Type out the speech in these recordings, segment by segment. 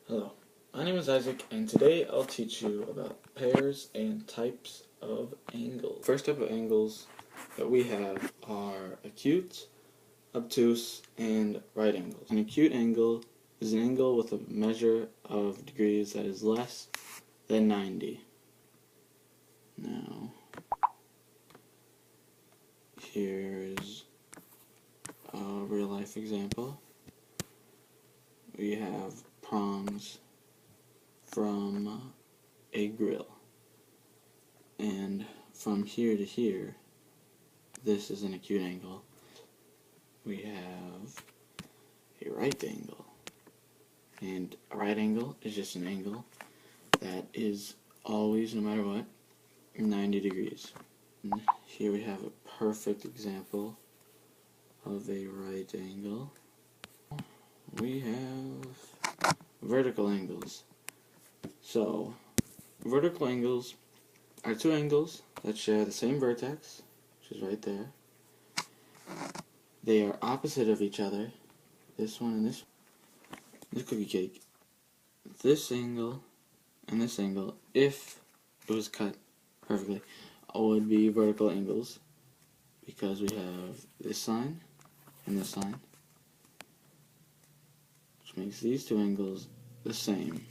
Hello, my name is Isaac, and today I'll teach you about pairs and types of angles. First type of angles that we have are acute, obtuse, and right angles. An acute angle is an angle with a measure of degrees that is less than 90. Now, here's a real life example. We have prongs from a grill, and from here to here, this is an acute angle. We have a right angle, and a right angle is just an angle that is always, no matter what, 90 degrees. And here we have a perfect example of a right angle. We have vertical angles. So, vertical angles are two angles that share the same vertex, which is right there. They are opposite of each other, this one and this cookie cake. This angle and this angle, if it was cut perfectly, would be vertical angles, because we have this line and this line, which makes these two angles the same.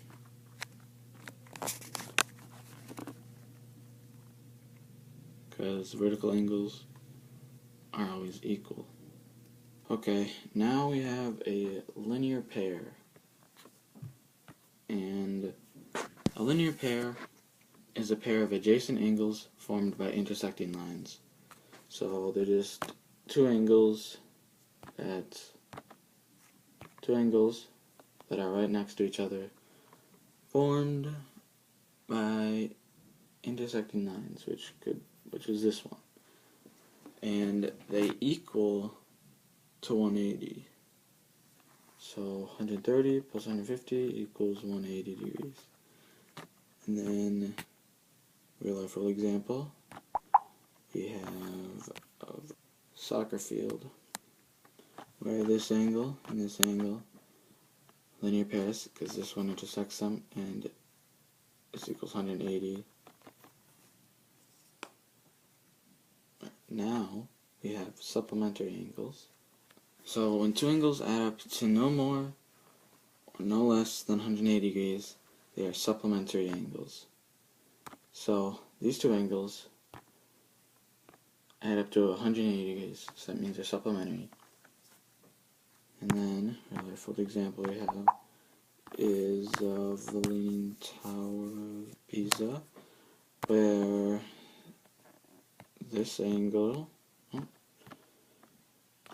Because vertical angles are always equal. Okay, now we have a linear pair. And a linear pair is a pair of adjacent angles formed by intersecting lines. So they're just two angles that are right next to each other, formed by intersecting lines, which is this one. And they equal to 180. So 130 plus 150 equals 180 degrees. And then, real life example, we have a soccer field where this angle and this angle, linear pairs, because this one intersects them, and this equals 180. Now we have supplementary angles. So when two angles add up to no more or no less than 180 degrees, they are supplementary angles. So these two angles add up to 180 degrees, so that means they're supplementary. And then, another full example we have is of the Leaning Tower of Pisa, where this angle and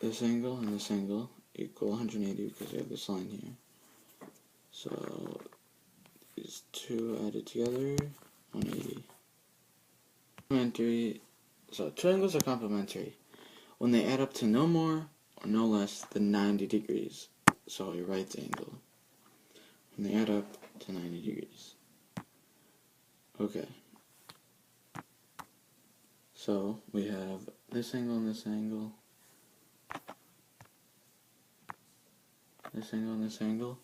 this angle equal 180 because we have this line here. So these two added together, 180. Complementary. So two angles are complementary when they add up to no more or no less than 90 degrees. So a right angle. When they add up to 90 degrees. Okay. So we have this angle and this angle. This angle and this angle.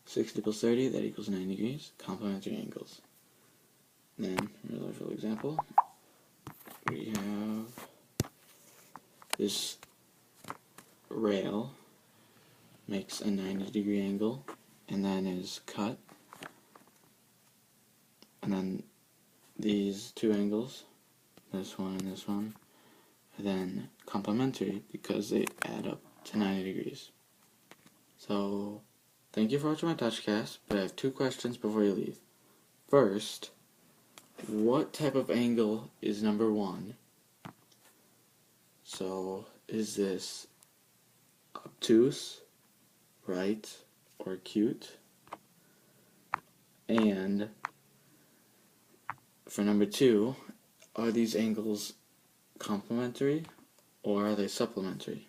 60 plus 30, that equals 90 degrees. Complementary angles. Then, another full example. We have this rail makes a 90-degree angle and then is cut. And then these two angles, this one and this one, are then complementary because they add up to 90 degrees. So, thank you for watching my Touchcast, but I have two questions before you leave. First, what type of angle is number 1? So, is this obtuse, right, or acute? And for number 2, are these angles complementary or are they supplementary?